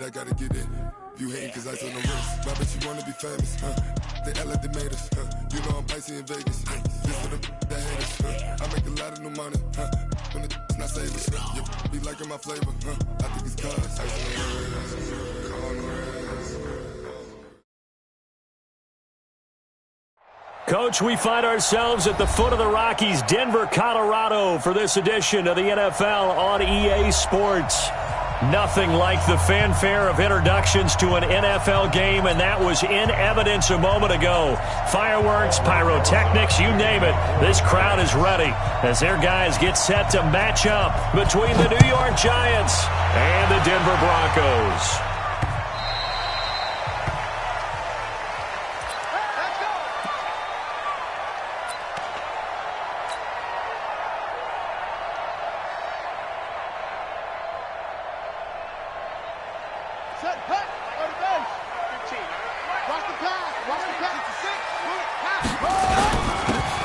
I gotta get it. You hating cause I on the wrist. My bitch, you wanna be famous, They Ella, they made us, You know I'm icy in Vegas, This for the that haters, I make a lot of new money, When the not savers, Be liking my flavor, I think it's cause ice on the wrist. Coach, we find ourselves at the foot of the Rockies, Denver, Colorado, for this edition of the NFL on EA Sports. Nothing like the fanfare of introductions to an NFL game, and that was in evidence a moment ago. Fireworks, pyrotechnics, you name it. This crowd is ready as their guys get set to match up between the New York Giants and the Denver Broncos.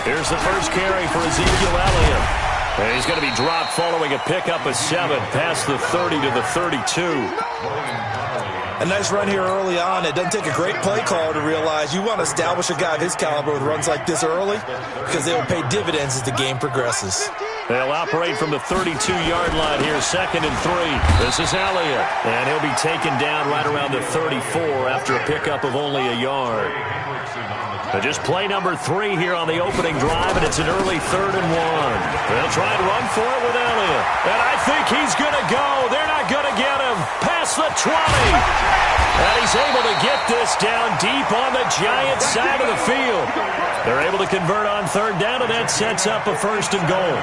Here's the first carry for Ezekiel Elliott. And he's going to be dropped following a pickup of 7 past the 30 to the 32. A nice run here early on. It doesn't take a great play caller to realize you want to establish a guy of his caliber with runs like this early because they will pay dividends as the game progresses. They'll operate from the 32-yard line here, 2nd and 3. This is Elliott, and he'll be taken down right around the 34 after a pickup of only a yard. But just play number 3 here on the opening drive, and it's an early 3rd and 1. They'll try and run for it with Elliott, and I think he's going to go. They're not going to get him. Past the 20. And he's able to get this down deep on the Giants side of the field. They're able to convert on 3rd down, and that sets up a 1st and goal.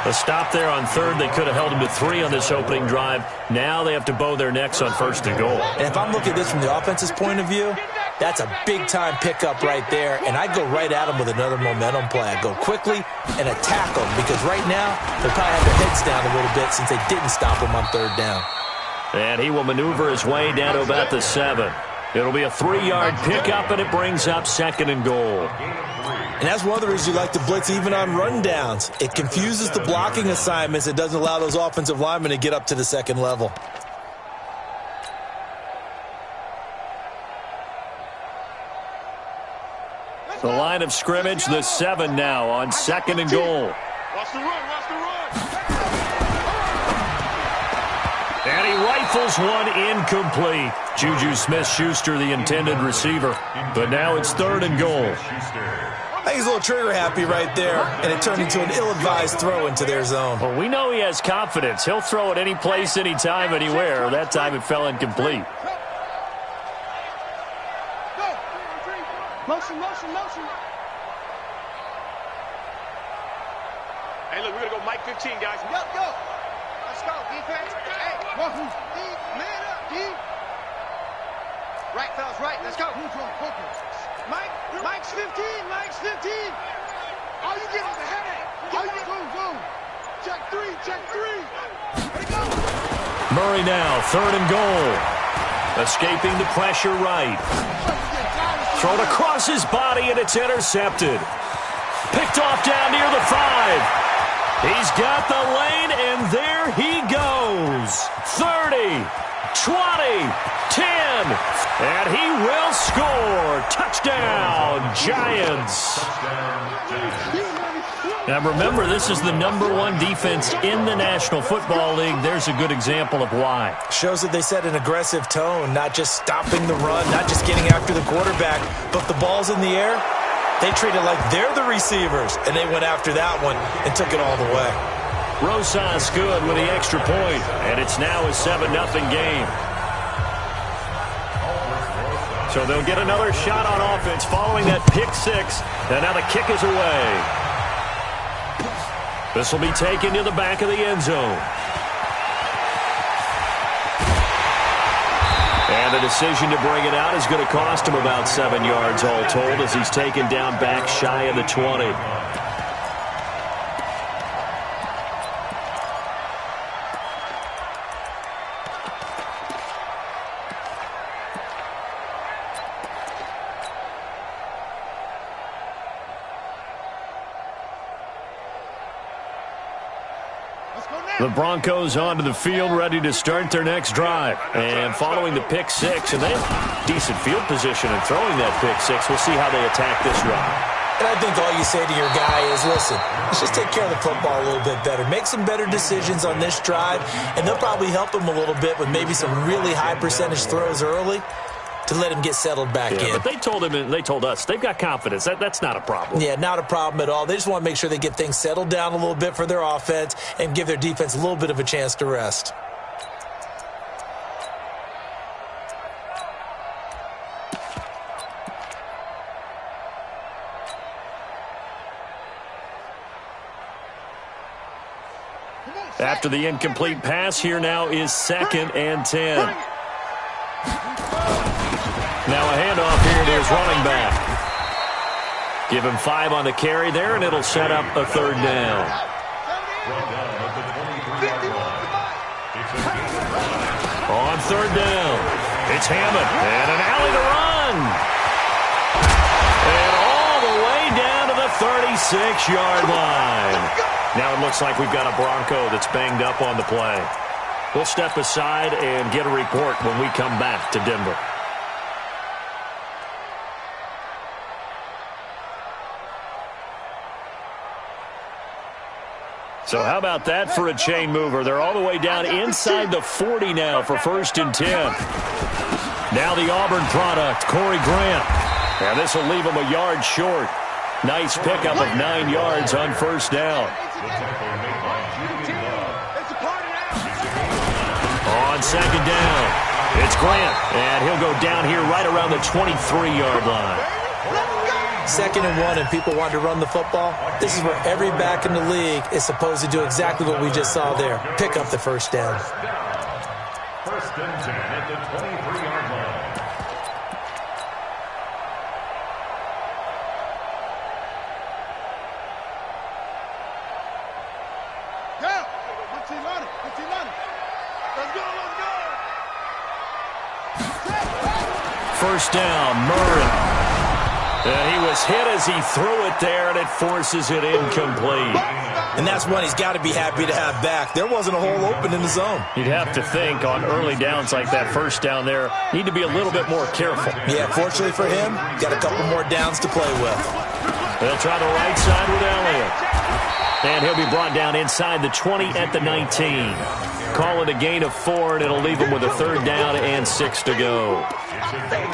A stop there on 3rd. They could have held him to 3 on this opening drive. Now they have to bow their necks on 1st and goal. And if I'm looking at this from the offense's point of view, that's a big-time pickup right there, and I'd go right at him with another momentum play. I'd go quickly and attack them because right now they probably have their heads down a little bit since they didn't stop him on 3rd down. And he will maneuver his way down to about the 7. It'll be a 3-yard pickup, and it brings up 2nd and goal. And that's one of the reasons you like to blitz even on rundowns. It confuses the blocking assignments. It doesn't allow those offensive linemen to get up to the 2nd level. The line of scrimmage, the 7 now on 2nd and goal. Watch the run, watch the run. And he rifles one incomplete. Juju Smith-Schuster, the intended receiver. But now it's 3rd and goal. I think he's a little trigger-happy right there, and it turned into an ill-advised throw into their zone. Well, we know he has confidence. He'll throw it any place, anytime, anywhere. That time it fell incomplete. Motion, motion, motion. Hey, look, we're going to go Mike 15, guys. Go. Let's go, defense. Hey, man up, D. Right, fellas, right. Let's go. Mike's 15. Mike's 15. All you get is a headache. All you get, go. Check 3. Ready, go. Murray now, 3rd and goal. Escaping the pressure right. Thrown across his body, and it's intercepted. Picked off down near the 5. He's got the lane, and there he goes. 30, 20, 10, and he will score. Touchdown, Giants. Now remember, this is the #1 defense in the National Football League. There's a good example of why. Shows that they set an aggressive tone, not just stopping the run, not just getting after the quarterback, but the ball's in the air. They treat it like they're the receivers, and they went after that one and took it all the way. Rosas good with the extra point, and it's now a 7-0 game. So they'll get another shot on offense following that pick 6, and now the kick is away. This will be taken to the back of the end zone. And the decision to bring it out is going to cost him about 7 yards all told as he's taken down back shy of the 20. The Broncos onto the field, ready to start their next drive. And following the pick six, and they have decent field position in throwing that pick six. We'll see how they attack this run. And I think all you say to your guy is, listen, let's just take care of the football a little bit better. Make some better decisions on this drive, and they'll probably help him a little bit with maybe some really high percentage throws early to let him get settled back in. But they told him and they told us they've got confidence. That's not a problem. Yeah, not a problem at all. They just want to make sure they get things settled down a little bit for their offense and give their defense a little bit of a chance to rest. After the incomplete pass, here now is 2nd and 10. Now a handoff here to his running back. Give him 5 on the carry there, and it'll set up a 3rd down. On 3rd down, it's Hammond, and an alley to run. And all the way down to the 36-yard line. Now it looks like we've got a Bronco that's banged up on the play. We'll step aside and get a report when we come back to Denver. So how about that for a chain mover? They're all the way down inside the 40 now for 1st and 10. Now the Auburn product, Corey Grant. And this will leave him a yard short. Nice pickup of 9 yards on 1st down. On 2nd down, it's Grant, and he'll go down here right around the 23-yard line. 2nd and 1, and people want to run the football. This is where every back in the league is supposed to do exactly what we just saw there. Pick up the 1st down. 1st and 10 at the 23-yard line. First down, Murray. And he was hit as he threw it there, and it forces it incomplete. And that's one he's got to be happy to have back. There wasn't a hole open in the zone. You'd have to think on early downs like that, 1st down there, need to be a little bit more careful. Yeah, fortunately for him, got a couple more downs to play with. They'll try the right side with Elliott. And he'll be brought down inside the 20 at the 19. Call it a gain of 4, and it'll leave him with a 3rd down and 6 to go.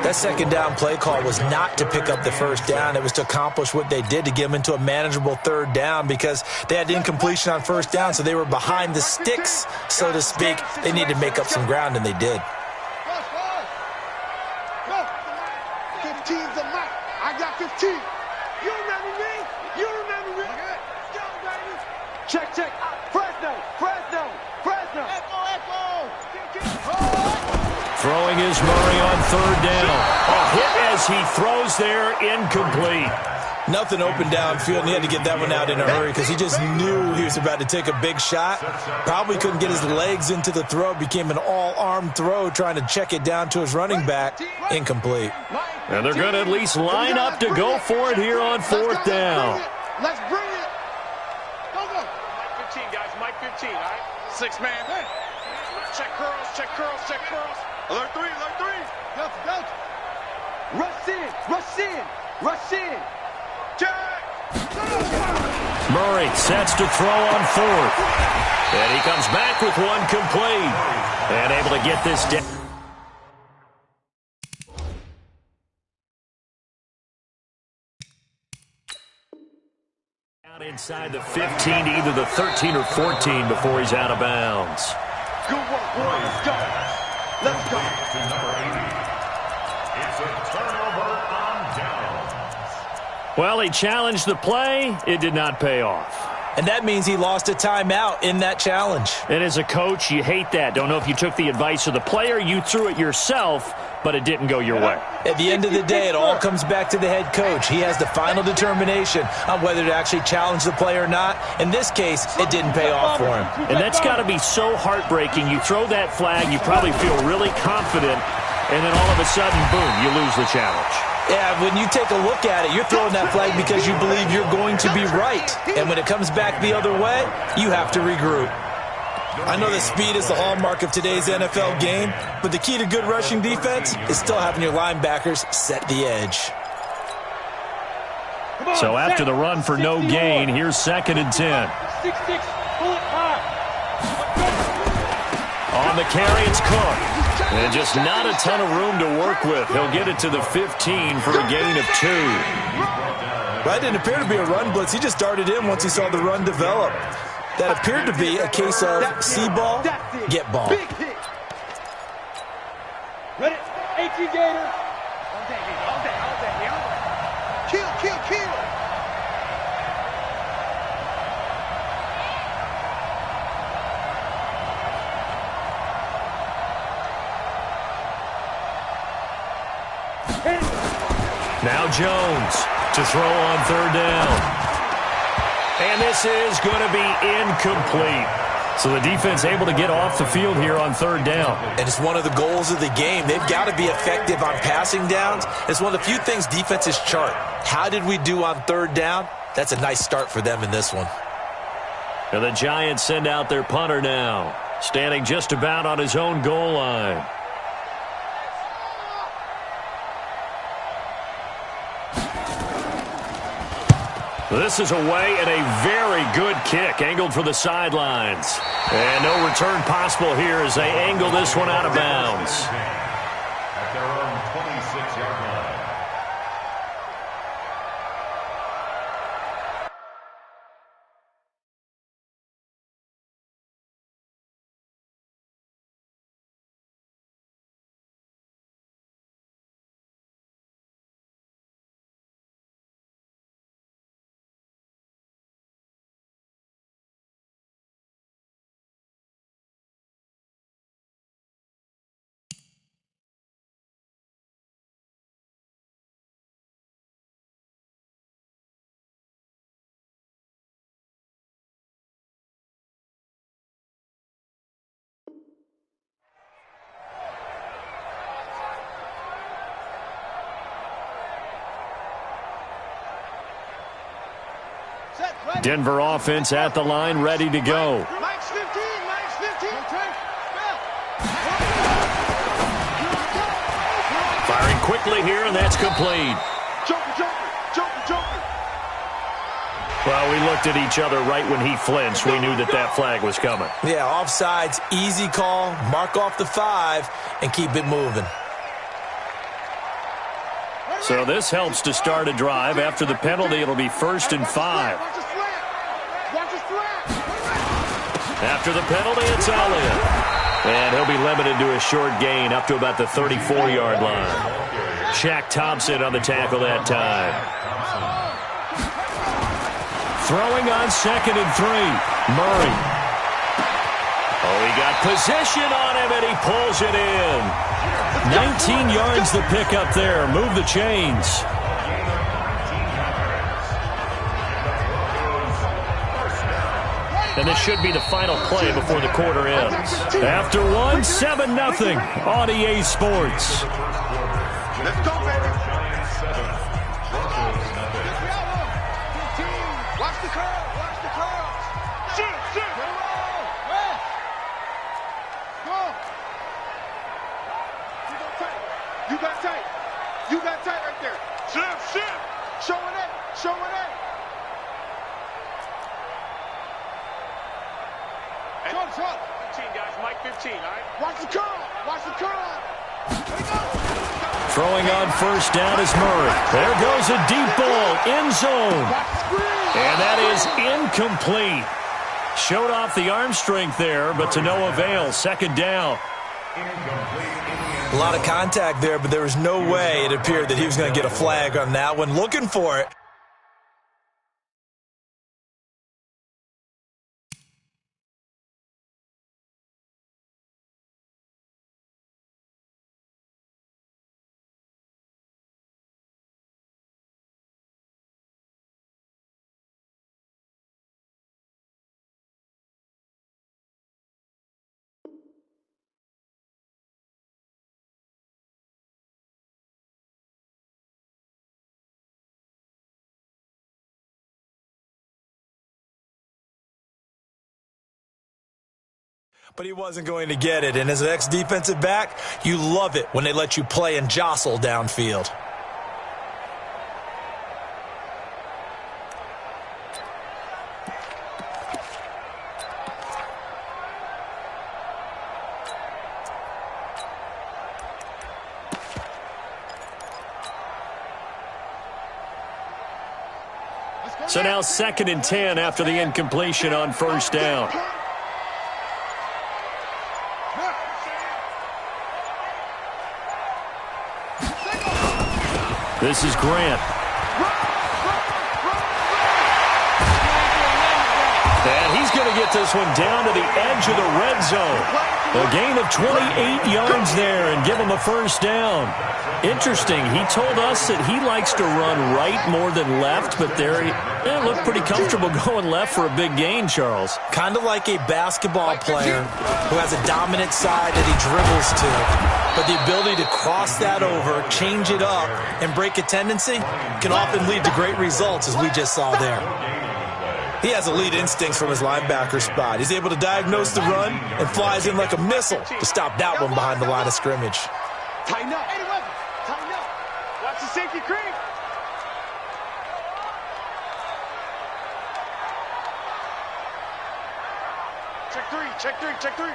That 2nd down play call was not to pick up the 1st down. It was to accomplish what they did, to get them into a manageable 3rd down, because they had incompletion on 1st down, so they were behind the sticks, so to speak. They needed to make up some ground, and they did. 15's a mark. I got 15. You remember me? You remember me? Let's go, baby. Check, check. Fresno, Fresno, Fresno. Echo. Throwing is Murray on 3rd down. A hit as he throws there, incomplete. Nothing open downfield, and he had to get that one out in a hurry because he just knew he was about to take a big shot. Probably couldn't get his legs into the throw. Became an all-arm throw, trying to check it down to his running back. Incomplete. And they're going to at least line up to go for it here on 4th down. Let's bring it. Go, go. Mike 15, guys. Mike 15, all right? 6-man. Check curls, check curls, check curls. Alert 3, alert 3. Delta. Rush in, rush in, rush in. Check. Murray sets to throw on 4th. And he comes back with one complete. And able to get this down. Out inside the 15 to either the 13 or 14 before he's out of bounds. Good work, boys. Let's go. Let's go. To number 80. It's a turnover on downs. Well, he challenged the play. It did not pay off. And that means he lost a timeout in that challenge. And as a coach, you hate that. Don't know if you took the advice of the player, you threw it yourself, but it didn't go your way. At the end of the day, it all comes back to the head coach. He has the final determination on whether to actually challenge the play or not. In this case, it didn't pay off for him. And that's got to be so heartbreaking. You throw that flag, you probably feel really confident, and then all of a sudden, boom, you lose the challenge. Yeah, when you take a look at it, you're throwing that flag because you believe you're going to be right. And when it comes back the other way, you have to regroup. I know that speed is the hallmark of today's NFL game, but the key to good rushing defense is still having your linebackers set the edge. So after the run for no gain, here's 2nd and 10. 6-6, pull it high. On the carry, it's Cook. And just not a ton of room to work with. He'll get it to the 15 for a gain of 2. That didn't appear to be a run blitz. He just darted in once he saw the run develop. That appeared to be a case of see ball, get ball. Big hit. Ready? 18 Gator. Kill, kill, kill. Now Jones to throw on 3rd down. And this is going to be incomplete. So the defense able to get off the field here on 3rd down. And it's one of the goals of the game. They've got to be effective on passing downs. It's one of the few things defenses chart. How did we do on 3rd down? That's a nice start for them in this one. And the Giants send out their punter now, standing just about on his own goal line. This is away and a very good kick, angled for the sidelines. And no return possible here as they angle this one out of bounds. At their own 26-yard line. Denver offense at the line, ready to go. Mike's 15, Mike's 15. Firing quickly here, and that's complete. Joker, Joker, Joker, Joker. Well, we looked at each other right when he flinched. We knew that that flag was coming. Yeah, offsides, easy call, mark off the 5, and keep it moving. So this helps to start a drive. After the penalty, it'll be 1st and 5. After the penalty, it's Elliott. And he'll be limited to a short gain up to about the 34-yard line. Shaq Thompson on the tackle that time. Throwing on 2nd and 3. Murray. Oh, he got possession on him, and he pulls it in. 19 yards the pick up there. Move the chains. And this should be the final play before the quarter ends. After one, 7-0 on EA Sports. Let's go, baby. Watch the curl. Watch the curl. Shoot, shoot. Go. You got tight. You got tight right there. Shift, shift. Showing it. Showing it. Show. 15, guys. Mike 15, all right? Watch the curl. Watch the curl. Throwing on 1st down is Murray. There goes a deep ball, end zone. And that is incomplete. Showed off the arm strength there, but to no avail. 2nd down. A lot of contact there, but there was no way it appeared that he was going to get a flag on that one. Looking for it. But he wasn't going to get it. And as an ex-defensive back, you love it when they let you play and jostle downfield. So now 2nd and 10 after the incompletion on first down. This is Grant. And he's going to get this one down to the edge of the red zone. A gain of 28 yards there and give him a first down. Interesting. He told us that he likes to run right more than left, but there he looked pretty comfortable going left for a big gain, Charles. Kind of like a basketball player who has a dominant side that he dribbles to, but the ability to cross that over, change it up, and break a tendency can often lead to great results, as we just saw there. He has elite instincts from his linebacker spot. He's able to diagnose the run and flies in like a missile to stop that one behind the line of scrimmage. Tighten up. Tighten up. Watch the safety creep. Check three.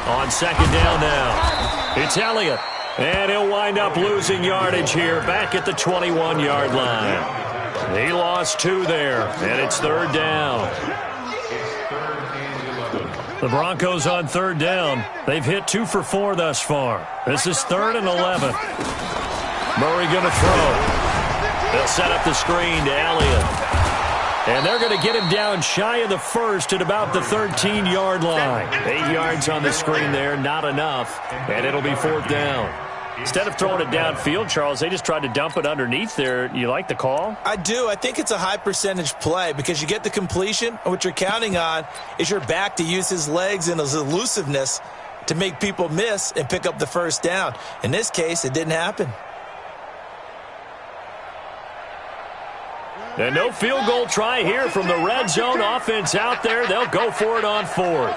On 2nd down now, it's Elliott. And he'll wind up losing yardage here back at the 21-yard line. He lost 2 there, and it's 3rd down. The Broncos on 3rd down. They've hit 2 for 4 thus far. This is 3rd and 11. Murray going to throw. They'll set up the screen to Elliott. And they're going to get him down shy of the first at about the 13-yard line. 8 yards on the screen there, not enough. And it'll be 4th down. Instead of throwing it downfield, Charles, they just tried to dump it underneath there. You like the call? I do. I think it's a high percentage play because you get the completion. And what you're counting on is your back to use his legs and his elusiveness to make people miss and pick up the first down. In this case, it didn't happen. And no field goal try here from the red zone. Offense out there. They'll go for it on 4th.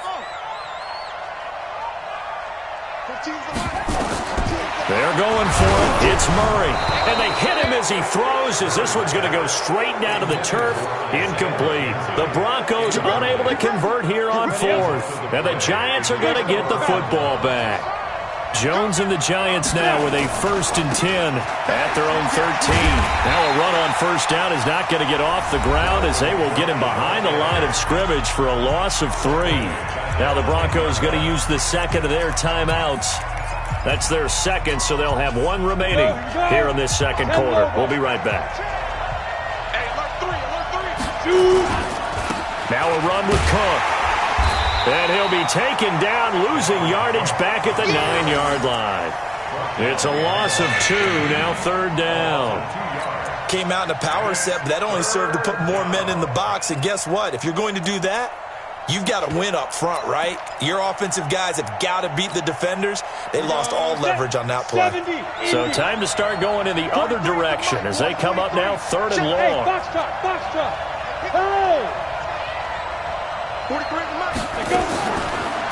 They're going for it. It's Murray. And they hit him as he throws, as this one's going to go straight down to the turf. Incomplete. The Broncos unable to convert here on 4th. And the Giants are going to get the football back. Jones and the Giants now with a 1st and 10 at their own 13. Now a run on first down is not going to get off the ground as they will get him behind the line of scrimmage for a loss of 3. Now the Broncos going to use the second of their timeouts. That's their second, so they'll have 1 remaining here in this second quarter. We'll be right back. Now a run with Cook. And he'll be taken down, losing yardage back at the 9-yard line. It's a loss of 2, now 3rd down. Came out in a power set, but that only served to put more men in the box. And guess what? If you're going to do that, you've got to win up front, right? Your offensive guys have got to beat the defenders. They lost all leverage on that play. So time to start going in the other direction as they come up now 3rd and long. Box truck. Hey!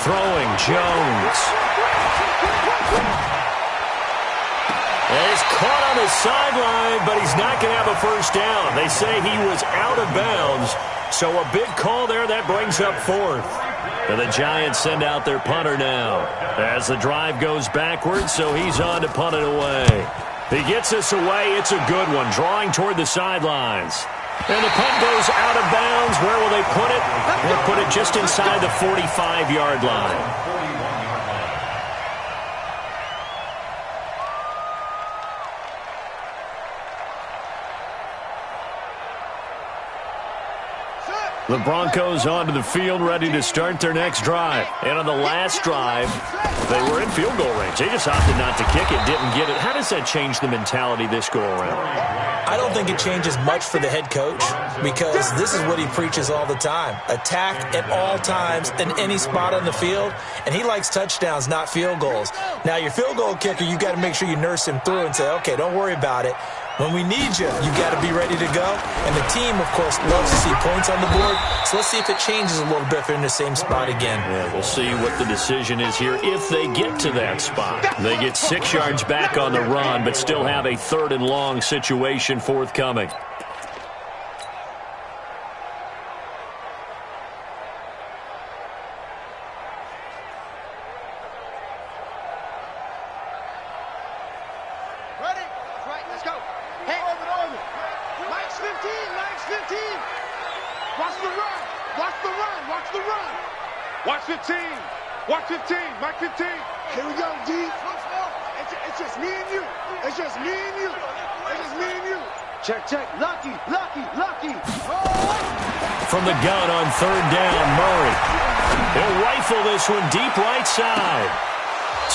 Throwing Jones. And he's caught on the sideline, but he's not going to have a first down. They say he was out of bounds. So a big call there that brings up 4th. And the Giants send out their punter now as the drive goes backwards, so he's on to punt it away. He gets this away. It's a good one, drawing toward the sidelines. And the punt goes out of bounds. Where will they put it? They'll put it just inside the 45-yard line. The Broncos onto the field, ready to start their next drive. And on the last drive, they were in field goal range. They just opted not to kick it, didn't get it. How does that change the mentality this go-around? I don't think it changes much for the head coach because this is what he preaches all the time. Attack at all times in any spot on the field, and he likes touchdowns, not field goals. Now, your field goal kicker, you got to make sure you nurse him through and say, okay, don't worry about it. When we need you, you got to be ready to go. And the team, of course, loves to see points on the board. So let's see if it changes a little bit if they're in the same spot again. Yeah, we'll see what the decision is here if they get to that spot. They get 6 yards back on the run, but still have a 3rd and long situation forthcoming. Watch 15. Watch 15. Mike 15. Here we go, D. It's just me and you. It's just me and you. It's just me and you. Check, check. Lucky, lucky, lucky. From the gun on 3rd down, Murray. He'll rifle this one deep right side.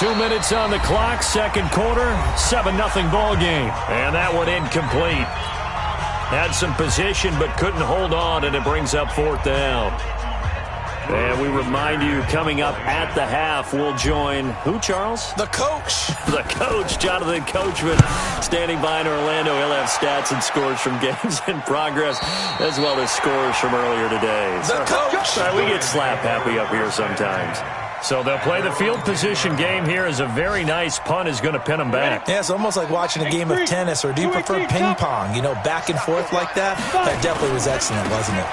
2 minutes on the clock, 2nd quarter, 7-0 ball game. And that one incomplete. Had some position but couldn't hold on, and it brings up 4th down. And we remind you, coming up at the half, we'll join who, Charles? The coach. The coach, Jonathan Coachman, standing by in Orlando. He'll have stats and scores from games in progress, as well as scores from earlier today. The coach. Sorry, we get slap happy up here sometimes. So they'll play the field position game here as a very nice punt is going to pin them back. Yeah, it's almost like watching a game of tennis, or do you prefer ping pong? You know, back and forth like that? That definitely was excellent, wasn't it?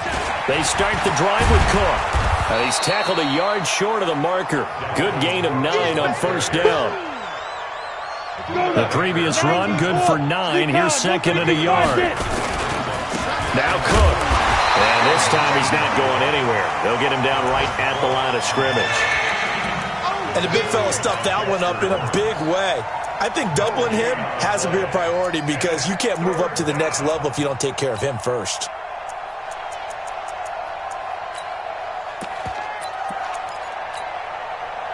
They start the drive with Cook. And he's tackled a yard short of the marker. Good gain of 9 on 1st down. The previous run, good for 9. Here's 2nd and a yard. Now Cook. And this time he's not going anywhere. They'll get him down right at the line of scrimmage. And the big fella stuffed that one up in a big way. I think doubling him has to be a priority because you can't move up to the next level if you don't take care of him first.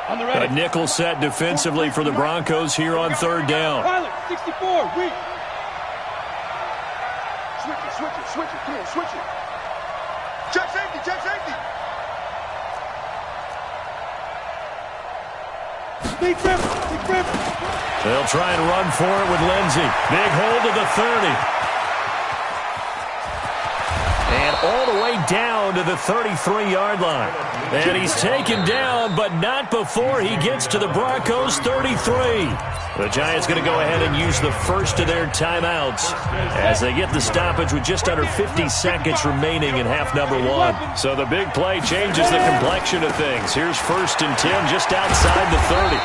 A nickel set defensively for the Broncos here on 3rd down. Pilot, 64, weak. Switch it, switch it, switch it. Come on, switch it. Check safety, check safety. Big grip, big grip. They'll try and run for it with Lindsey. Big hold to the 30. And all the way down to the 33-yard line. And he's taken down, but not before he gets to the Broncos' 33. The Giants going to go ahead and use the first of their timeouts as they get the stoppage with just under 50 seconds remaining in half number 1. So the big play changes the complexion of things. Here's 1st and 10 just outside the 30.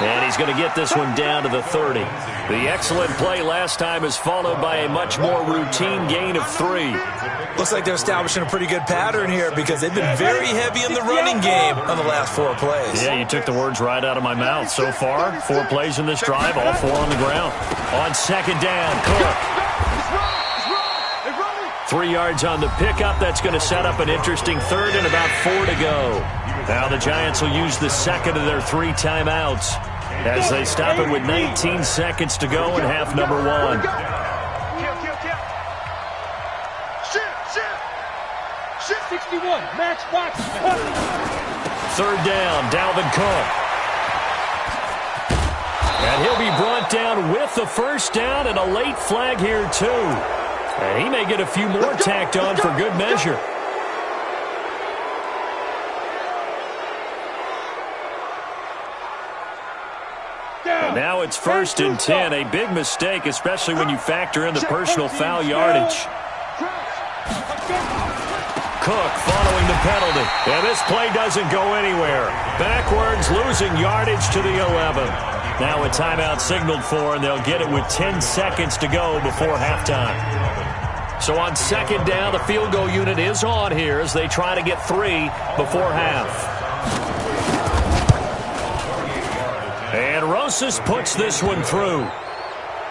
And he's going to get this one down to the 30. The excellent play last time is followed by a much more routine gain of 3. Looks like they're establishing a pretty good pattern here because they've been very heavy in the running game on the last 4 plays. Yeah, you took the words right out of my mouth. So far, 4 plays in this drive, all 4 on the ground. On 2nd down, Cook. 3 yards on the pickup. That's going to set up an interesting 3rd and about 4 to go. Now the Giants will use the 2nd of their 3 timeouts as they stop it with 19 seconds to go in half number 1. 61, match box. 3rd down, Dalvin Cook. And he'll be brought down with the 1st down and a late flag here too. And he may get a few more tacked on for good measure. And now it's 1st and 10. A big mistake, especially when you factor in the personal foul yardage. Cook following the penalty. And this play doesn't go anywhere. Backwards, losing yardage to the 11. Now a timeout signaled for, and they'll get it with 10 seconds to go before halftime. So on 2nd down, the field goal unit is on here as they try to get 3 before half. And Rosas puts this one through.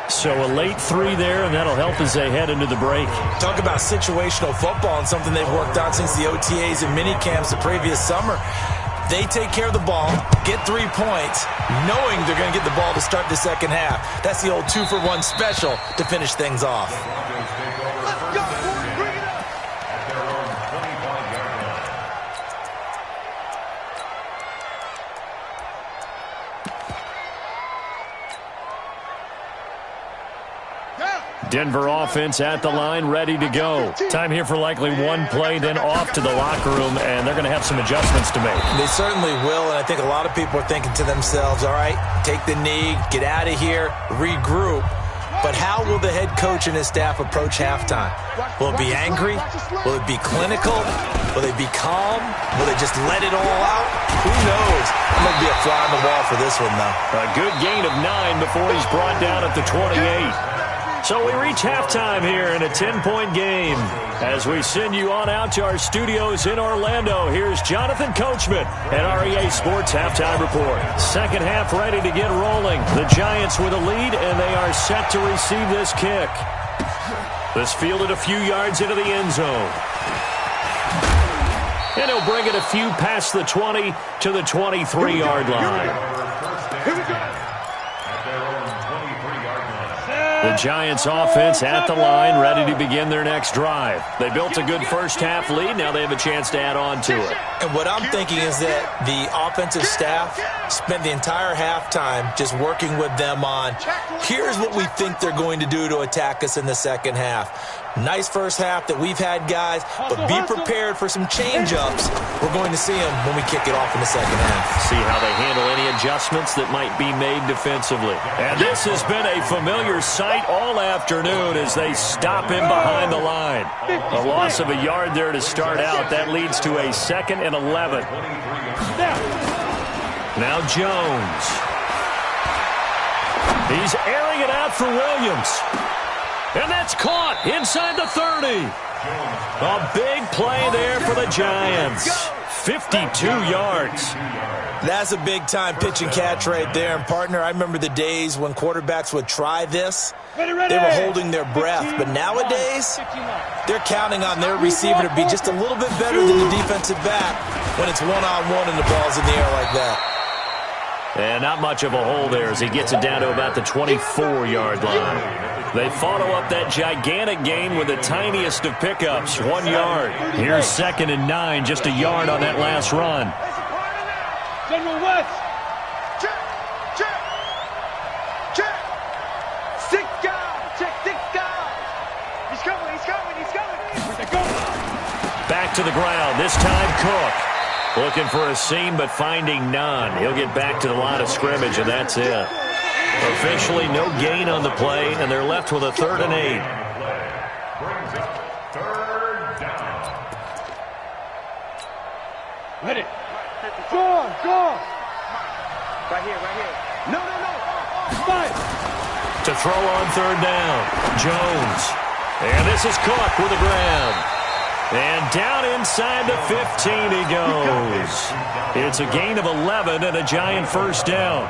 So a late 3 there, and that'll help as they head into the break. Talk about situational football and something they've worked on since the OTAs and mini camps the previous summer. They take care of the ball, get 3 points, knowing they're going to get the ball to start the 2nd half. That's the old 2-for-1 special to finish things off. Let's go, boys, bring it up. Down. Denver offense at the line, ready to go. Time here for likely one play, then off to the locker room, and they're going to have some adjustments to make. They certainly will, and I think a lot of people are thinking to themselves, all right, take the knee, get out of here, regroup. But how will the head coach and his staff approach halftime? Will it be angry? Will it be clinical? Will they be calm? Will they just let it all out? Who knows? I'm going to be a fly on the wall for this one, though. A good gain of 9 before he's brought down at the 28. So we reach halftime here in a 10-point game. As we send you on out to our studios in Orlando, here's Jonathan Coachman at REA Sports Halftime Report. Second half ready to get rolling. The Giants with a lead, and they are set to receive this kick. This fielded a few yards into the end zone. And he'll bring it a few past the 20 to the 23-yard line. Here we go. The Giants offense at the line, ready to begin their next drive. They built a good first half lead. Now they have a chance to add on to it. And what I'm thinking is that the offensive staff spent the entire halftime just working with them on, here's what we think they're going to do to attack us in the second half. Nice first half that we've had, guys, but be prepared for some change-ups. We're going to see them when we kick it off in the second half. See how they handle any adjustments that might be made defensively. And this has been a familiar sight all afternoon as they stop him behind the line. A loss of a yard there to start out. That leads to a 2nd and 11. Now Jones. He's airing it out for Williams. And that's caught inside the 30. A big play there for the Giants. 52 yards. That's a big-time pitch and catch right there. And, partner, I remember the days when quarterbacks would try this. They were holding their breath. But nowadays, they're counting on their receiver to be just a little bit better than the defensive back when it's one-on-one and the ball's in the air like that. And not much of a hole there as he gets it down to about the 24-yard line. They follow up that gigantic gain with the tiniest of pickups, 1 yard. Here's 2nd and 9, just a yard on that last run. General West. Check. Check. 6 guys. Check 6 guys. He's coming. Where's they going? Back to the ground, this time Cook. Looking for a seam, but finding none. He'll get back to the line of scrimmage, and that's it. Officially no gain on the play, and they're left with a 3rd and 8. Third down. Ready. Go. Right here. No. Fight. To throw on 3rd down, Jones. And this is Cook with a grab. And down inside the 15 he goes. It's a gain of 11 and a Giant first down.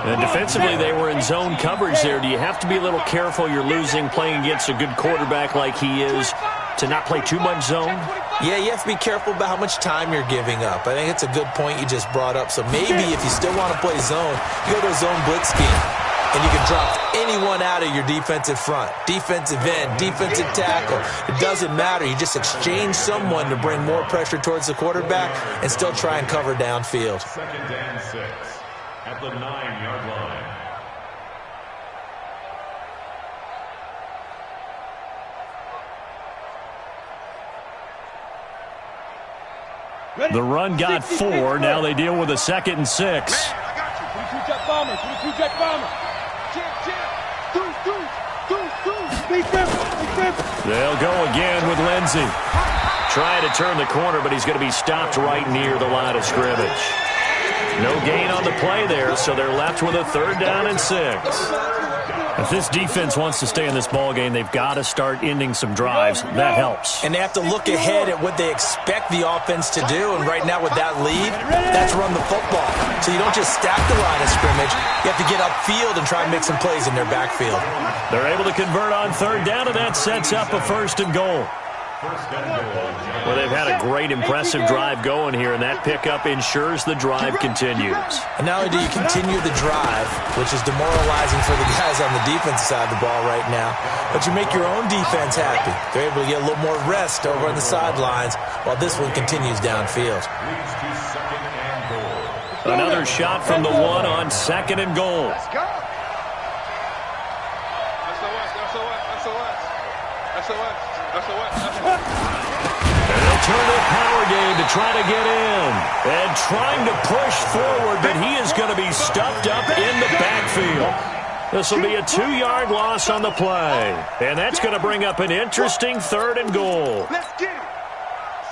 And defensively, they were in zone coverage there. Do you have to be a little careful? You're losing playing against a good quarterback like he is to not play too much zone? Yeah, you have to be careful about how much time you're giving up. I think it's a good point you just brought up. So maybe if you still want to play zone, you go to a zone blitz scheme. And you can drop anyone out of your defensive front, defensive end, defensive tackle. It doesn't matter. You just exchange someone to bring more pressure towards the quarterback and still try and cover downfield. 2nd and 6 at the 9-yard line. The run got 4. Now they deal with a 2nd and 6. Man, I got you. 22 jet bomber. 22 jet bomber. They'll go again with Lindsey. Trying to turn the corner, but he's going to be stopped right near the line of scrimmage. No gain on the play there, so they're left with a 3rd down and 6. If this defense wants to stay in this ball game, they've got to start ending some drives. That helps. And they have to look ahead at what they expect the offense to do. And right now with that lead, that's run the football. So you don't just stack the line of scrimmage. You have to get upfield and try and make some plays in their backfield. They're able to convert on 3rd down, and that sets up a 1st and goal. Well, they've had a great, impressive drive going here, and that pickup ensures the drive continues. And not only do you continue the drive, which is demoralizing for the guys on the defensive side of the ball right now, but you make your own defense happy. They're able to get a little more rest over on the sidelines while this one continues downfield. Another shot from the 1 on 2nd and goal. Let's go. And they'll turn their power game to try to get in. And trying to push forward, but he is going to be stuffed up in the backfield. This will be a 2-yard loss on the play. And that's going to bring up an interesting 3rd and goal. Let's get it.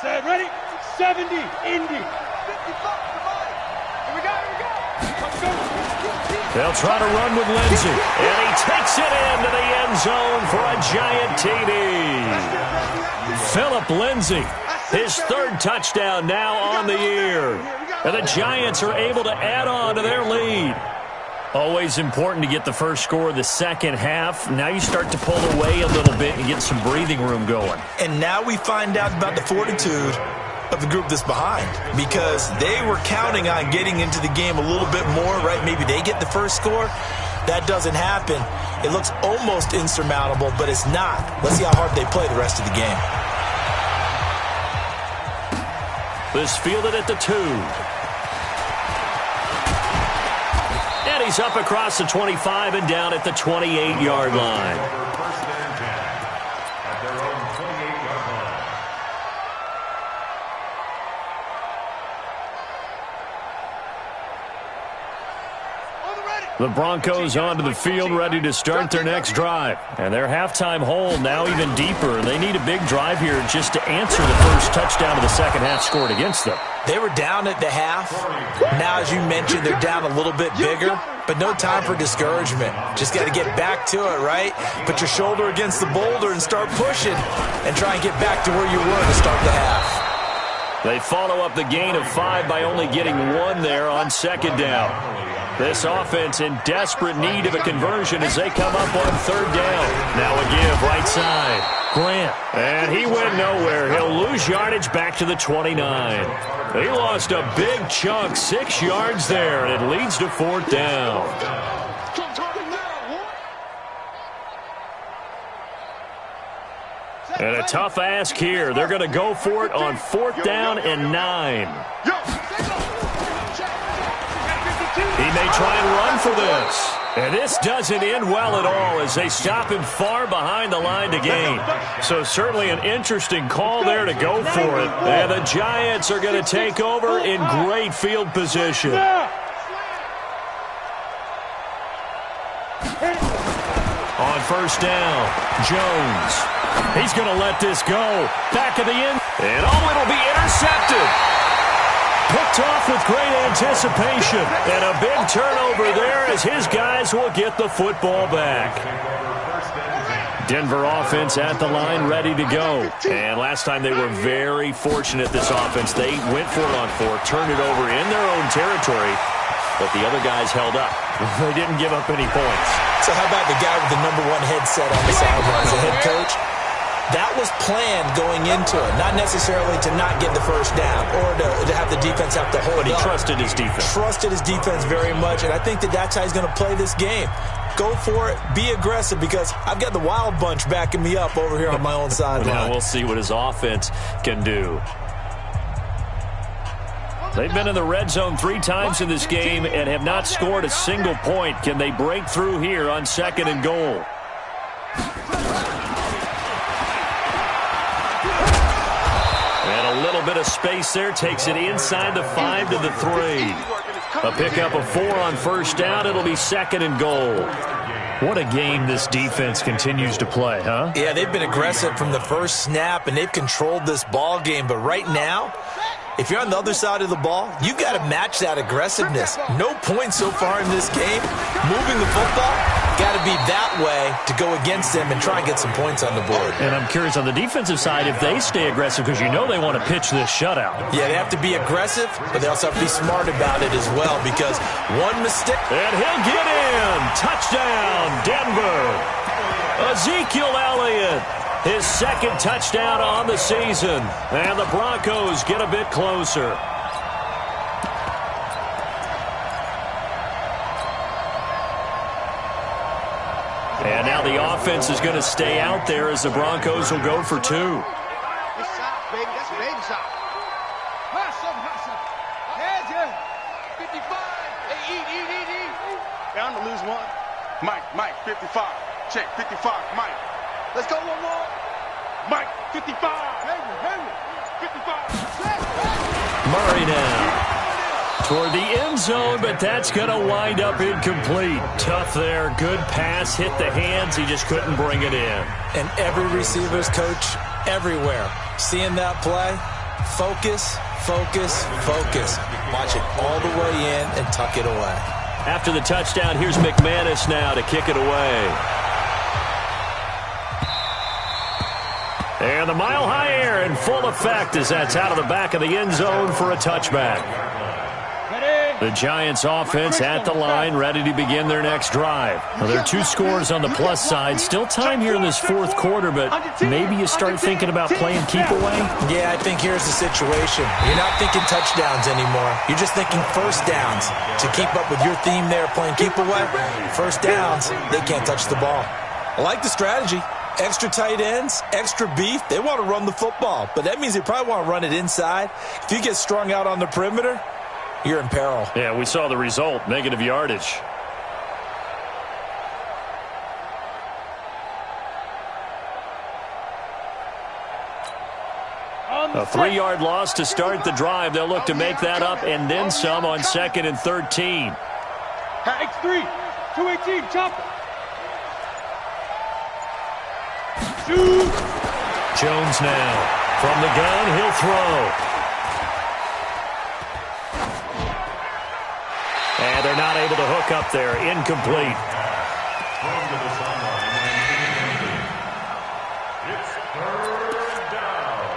Set, ready? 70, Indy. 55, here we go. Let's go. They'll try to run with Lindsey. And he takes it into the end zone for a giant TD. Philip Lindsey, his 3rd touchdown now on the year. And the Giants are able to add on to their lead. Always important to get the first score of the second half. Now you start to pull away a little bit and get some breathing room going. And now we find out about the fortitude of the group that's behind, because they were counting on getting into the game a little bit more, right? Maybe they get the first score. That doesn't happen. It looks almost insurmountable, but it's not. Let's see how hard they play the rest of the game. This fielded at the 2. And he's up across the 25 and down at the 28-yard line. First and 10 at their own 28-yard line. The Broncos onto the field, ready to start their next drive. And their halftime hole now even deeper. They need a big drive here just to answer the first touchdown of the second half scored against them. They were down at the half. Now, as you mentioned, they're down a little bit bigger, but no time for discouragement. Just got to get back to it, right? Put your shoulder against the boulder and start pushing and try and get back to where you were to start the half. They follow up the gain of 5 by only getting 1 there on second down. This offense in desperate need of a conversion as they come up on 3rd down. Now a give right side. Grant. And he went nowhere. He'll lose yardage back to the 29. He lost a big chunk, 6 yards there, and it leads to 4th down. And a tough ask here. They're going to go for it on 4th down and 9. He may try and run for this. And this doesn't end well at all as they stop him far behind the line to gain. So certainly an interesting call there to go for it. And the Giants are going to take over in great field position. On 1st down, Jones. He's going to let this go. Back of the end. And it'll be intercepted. Picked off with great anticipation. And a big turnover there as his guys will get the football back. Denver offense at the line, ready to go. And last time they were very fortunate, this offense. They went for it on 4, turned it over in their own territory, but the other guys held up. They didn't give up any points. So how about the guy with the #1 headset on the sideline as a head coach? That was planned going into it, not necessarily to not get the first down or to have the defense have to hold But he up. trusted his defense. Trusted his defense very much, and I think that's how he's going to play this game. Go for it. Be aggressive, because I've got the Wild Bunch backing me up over here on my own sideline. Now we'll see what his offense can do. They've been in the red zone 3 times in this game and have not scored a single point. Can they break through here on 2nd and goal? And a little bit of space there takes it inside the 5 to the 3. A pickup of 4 on 1st down. It'll be 2nd and goal. What a game this defense continues to play, huh? Yeah, they've been aggressive from the first snap, and they've controlled this ball game. But right now, if you're on the other side of the ball, you've got to match that aggressiveness. No points so far in this game. Moving the football, got to be that way to go against them and try and get some points on the board. And I'm curious on the defensive side if they stay aggressive, because you know they want to pitch this shutout. Yeah, they have to be aggressive, but they also have to be smart about it as well, because one mistake. And he'll get in. Touchdown, Denver. Ezekiel Elliott. His 2nd touchdown on the season. And the Broncos get a bit closer. And now the offense is going to stay out there as the Broncos will go for 2. That's baby shot. Hustle. Heads in. 55. Hey, eat. Down to lose 1. Mike, 55. Check, 55, Mike. Let's go one more. Mike, 55. 55. Murray now toward the end zone, but that's going to wind up incomplete. Tough there. Good pass. Hit the hands. He just couldn't bring it in. And every receiver's coach everywhere. Seeing that play, focus, focus, focus. Watch it all the way in and tuck it away. After the touchdown, here's McManus now to kick it away. And the mile-high air in full effect as that's out of the back of the end zone for a touchback. The Giants offense at the line, ready to begin their next drive. Now, there are 2 scores on the plus side. Still time here in this fourth quarter, but maybe you start thinking about playing keep away? Yeah, I think here's the situation. You're not thinking touchdowns anymore. You're just thinking first downs. To keep up with your theme there, playing keep away, first downs, they can't touch the ball. I like the strategy. Extra tight ends, extra beef. They want to run the football, but that means they probably want to run it inside. If you get strung out on the perimeter, you're in peril. Yeah, we saw the result, negative yardage. A 3-yard loss to start the drive. They'll look to make that up and then some on 2nd and 13. X3, 218, chopper. Jones now from the gun. He'll throw. And they're not able to hook up there. Incomplete. It's 3rd down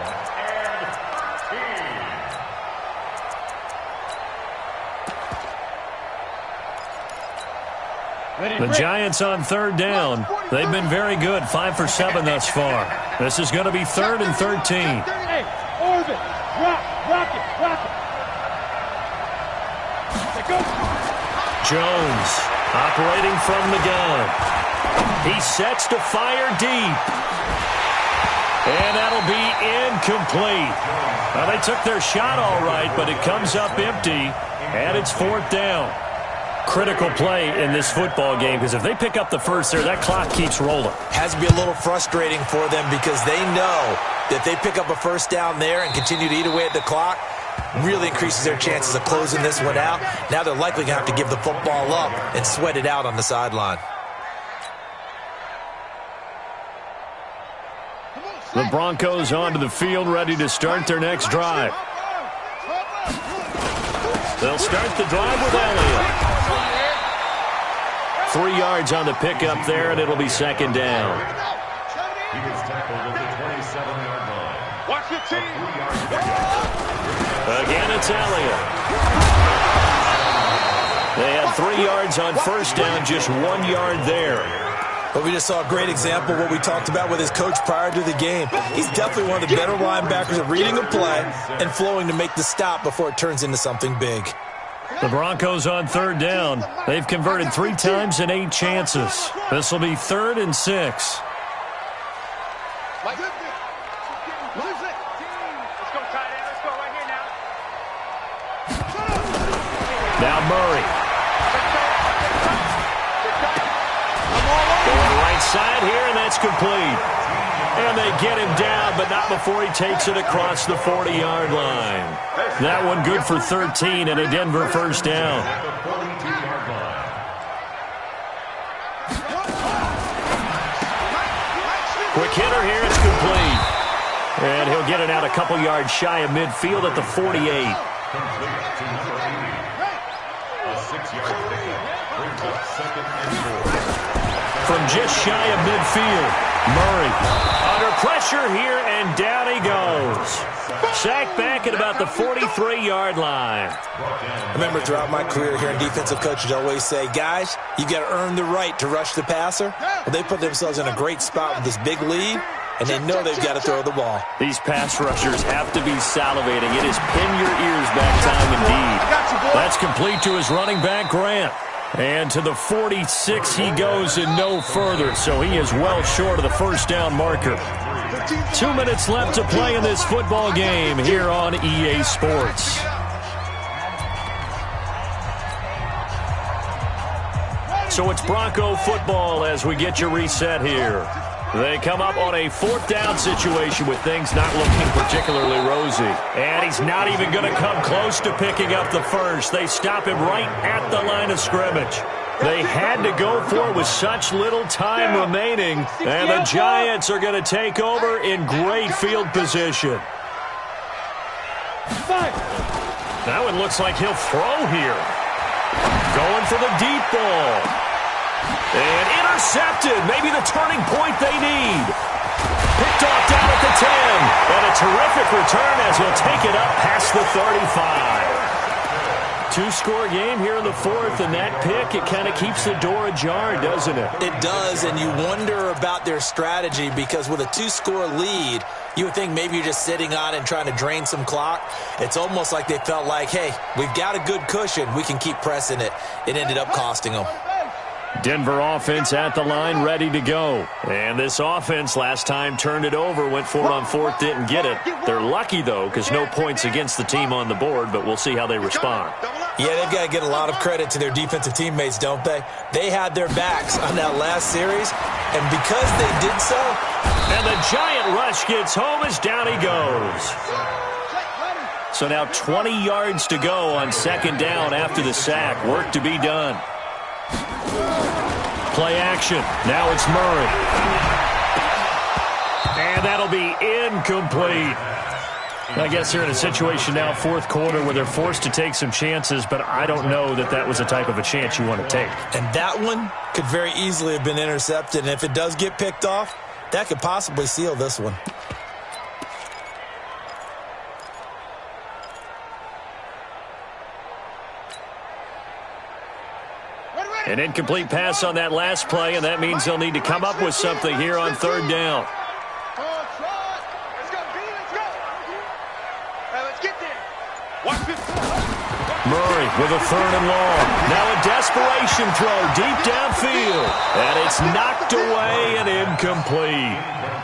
and 10. The Giants on 3rd down. They've been very good, 5 for 7 thus far. This is going to be 3rd and 13. Hey, orbit, rock it. Jones operating from the gun. He sets to fire deep. And that'll be incomplete. Well, they took their shot all right, but it comes up empty, and it's 4th down. Critical play in this football game, because if they pick up the first there, that clock keeps rolling. Has to be a little frustrating for them because they know that if they pick up a first down there and continue to eat away at the clock, really increases their chances of closing this one out. Now they're likely going to have to give the football up and sweat it out on the sideline. The Broncos onto the field, ready to start their next drive. They'll start the drive with Elliott. 3 yards on the pickup there, and it'll be 2nd down. He gets tackled at the 27-yard line. Watch the team. Again, it's Elliott. They had 3 yards on first down, just 1 yard there. But we just saw a great example of what we talked about with his coach prior to the game. He's definitely one of the better linebackers at reading a play and flowing to make the stop before it turns into something big. The Broncos on 3rd down. They've converted 3 times in 8 chances. This will be 3rd and 6. Let's go tight end. Let's go right here now. Now Murray. Going right side here, and that's complete. And they get him down, but not before he takes it across the 40-yard line. That one good for 13 and a Denver first down. Quick hitter here, it's complete. And he'll get it out a couple yards shy of midfield at the 48. A 6-yard pickup brings up 2nd and 4. From just shy of midfield, Murray under pressure here, and down he goes. Sacked back at about the 43-yard line. I remember throughout my career hearing defensive coaches always say, guys, you got to earn the right to rush the passer. Well, they put themselves in a great spot with this big lead, and they know they've got to throw the ball. These pass rushers have to be salivating. It is pin your ears back time indeed. That's complete to his running back, Grant. And to the 46 he goes and no further, so he is well short of the first down marker. 2 minutes left to play in this football game here on EA Sports. So it's Bronco football as we get you reset here. They come up on a 4th down situation with things not looking particularly rosy. And he's not even going to come close to picking up the first. They stop him right at the line of scrimmage. They had to go for it with such little time remaining. And the Giants are going to take over in great field position. That one looks like he'll throw here. Going for the deep ball. And intercepted. Maybe the turning point they need. Picked off down at the 10. And a terrific return as he'll take it up past the 35. 2-score game here in the 4th, and that pick, it kind of keeps the door ajar, doesn't it? It does, and you wonder about their strategy because with a 2-score lead, you would think maybe you're just sitting on it and trying to drain some clock. It's almost like they felt like, hey, we've got a good cushion. We can keep pressing it. It ended up costing them. Denver offense at the line, ready to go. And this offense last time turned it over, went for it on 4th, didn't get it. They're lucky, though, because no points against the team on the board, but we'll see how they respond. Yeah, they've got to get a lot of credit to their defensive teammates, don't they? They had their backs on that last series, and because they did so... And the Giant rush gets home as down he goes. So now 20 yards to go on 2nd down after the sack. Work to be done. Play action. Now it's Murray. And that'll be incomplete. I guess they're in a situation now, 4th quarter, where they're forced to take some chances, but I don't know that that was the type of a chance you want to take. And that one could very easily have been intercepted, and if it does get picked off, that could possibly seal this one. An incomplete pass on that last play, and that means they'll need to come up with something here on 3rd down. Murray with a 3rd and long. Now a desperation throw deep downfield. And it's knocked away and incomplete.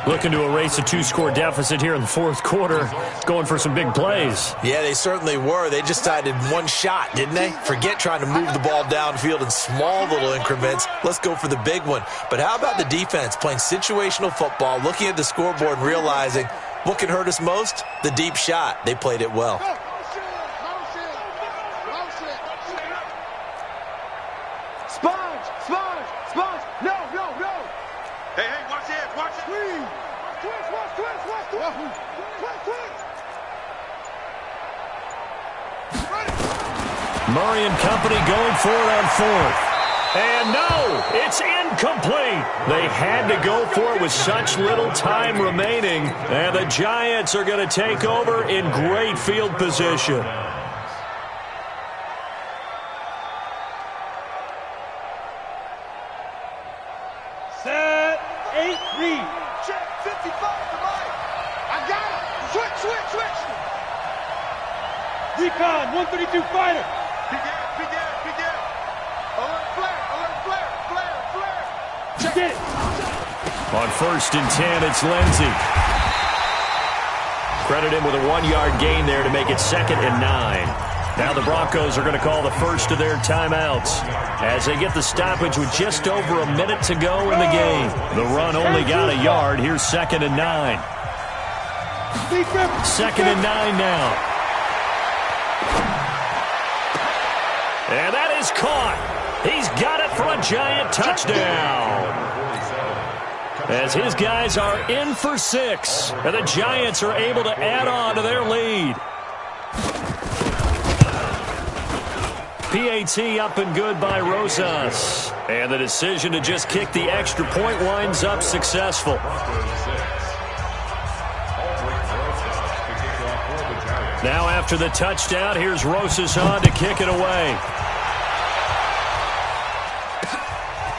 Looking to erase a 2-score deficit here in the 4th quarter. Going for some big plays. Yeah, they certainly were. They just decided one shot, didn't they? Forget trying to move the ball downfield in small little increments. Let's go for the big one. But how about the defense playing situational football, looking at the scoreboard and realizing what can hurt us most? The deep shot. They played it well. Murray and company going for it on 4th. And no, it's incomplete. They had to go for it with such little time remaining. And the Giants are going to take over in great field position. Set, 8, read. Check, 55 to Mike. I got it. Switch. Recon, 132 fighter. Begin. Alert flare. Check it. On 1st and 10, it's Lindsey. Credit him with a 1-yard gain there to make it 2nd and 9. Now the Broncos are going to call the first of their timeouts as they get the stoppage with just over a minute to go in the game. The run only got a yard. Here's 2nd and 9. 2nd and 9 now. And that is caught. He's got it for a Giant touchdown. As his guys are in for 6. And the Giants are able to add on to their lead. PAT up and good by Rosas. And the decision to just kick the extra point winds up successful. Now after the touchdown, here's Rosas on to kick it away.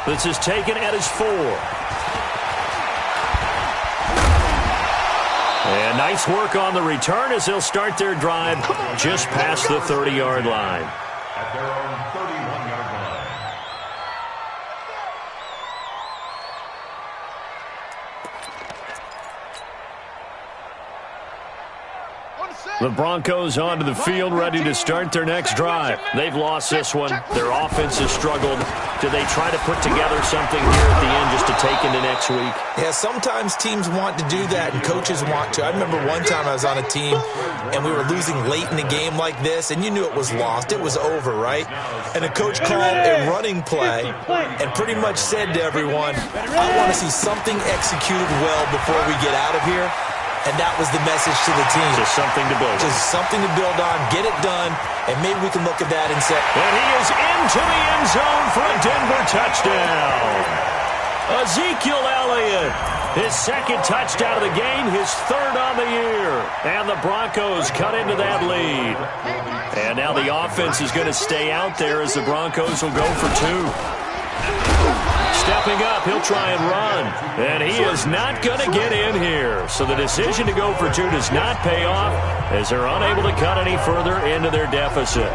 This is taken at his 4. And nice work on the return as they'll start their drive just past the 30-yard line. At their own 31-yard line. The Broncos onto the field, ready to start their next drive. They've lost this one. Their offense has struggled. Do they try to put together something here at the end just to take into next week? Yeah, sometimes teams want to do that, and coaches want to. I remember one time I was on a team, and we were losing late in the game like this, and you knew it was lost. It was over, right? And the coach called a running play and pretty much said to everyone, I want to see something executed well before we get out of here. And that was the message to the team. Just something to build on. Just something to build on, get it done, and maybe we can look at that and say, and he is into the end zone for a Denver touchdown. Ezekiel Elliott, his second touchdown of the game, his third on the year. And the Broncos cut into that lead. And now the offense is going to stay out there as the Broncos will go for two. Stepping up, he'll try and run. And he is not going to get in here. So the decision to go for two does not pay off as they're unable to cut any further into their deficit.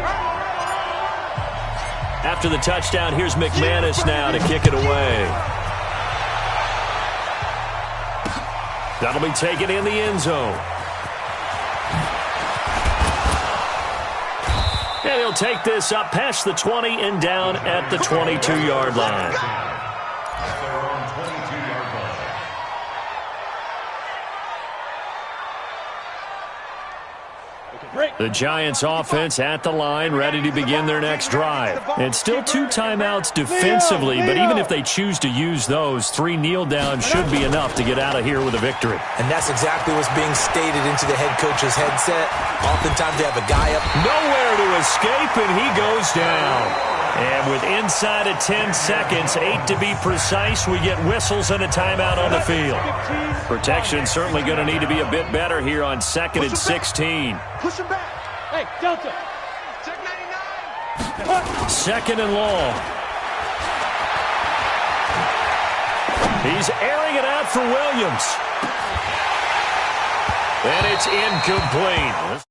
After the touchdown, here's McManus now to kick it away. That'll be taken in the end zone. And he'll take this up past the 20 and down at the 22-yard line. The Giants offense at the line, ready to begin their next drive. And still 2 timeouts defensively, but even if they choose to use those, 3 kneel downs should be enough to get out of here with a victory. And that's exactly what's being stated into the head coach's headset. Oftentimes they have a guy up. Nowhere to escape, and he goes down. And with inside of 10 seconds, 8 to be precise, we get whistles and a timeout on the field. Protection certainly going to need to be a bit better here on 2nd and 16. Push him back. Hey, Delta. Check 99. 2nd and long. He's airing it out for Williams. And it's incomplete.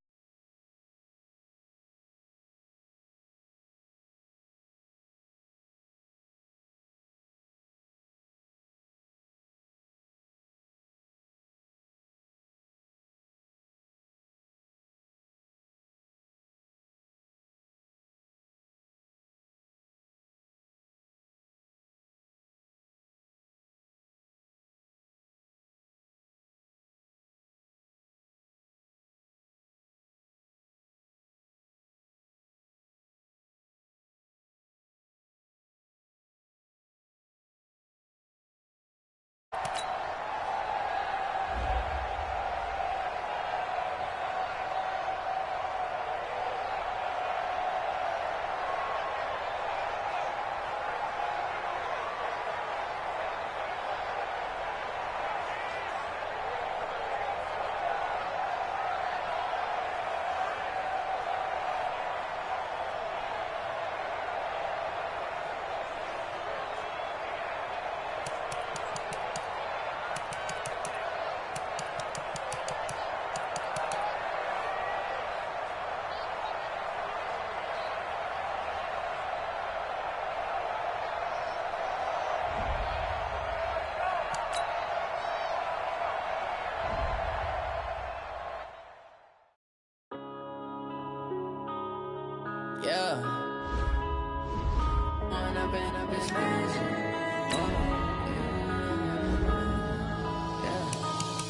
Yeah.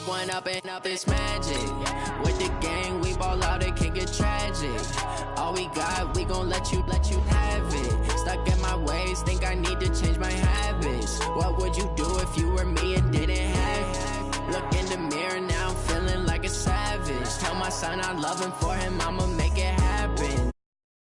One up and up, it's magic. With the gang, we ball out, it can get tragic. All we got, we gon' let you have it. Stuck in my ways, think I need to change my habits. What would you do if you were me and didn't have it? Look in the mirror, now I'm feeling like a savage. Tell my son I love him, for him I'ma make it happen.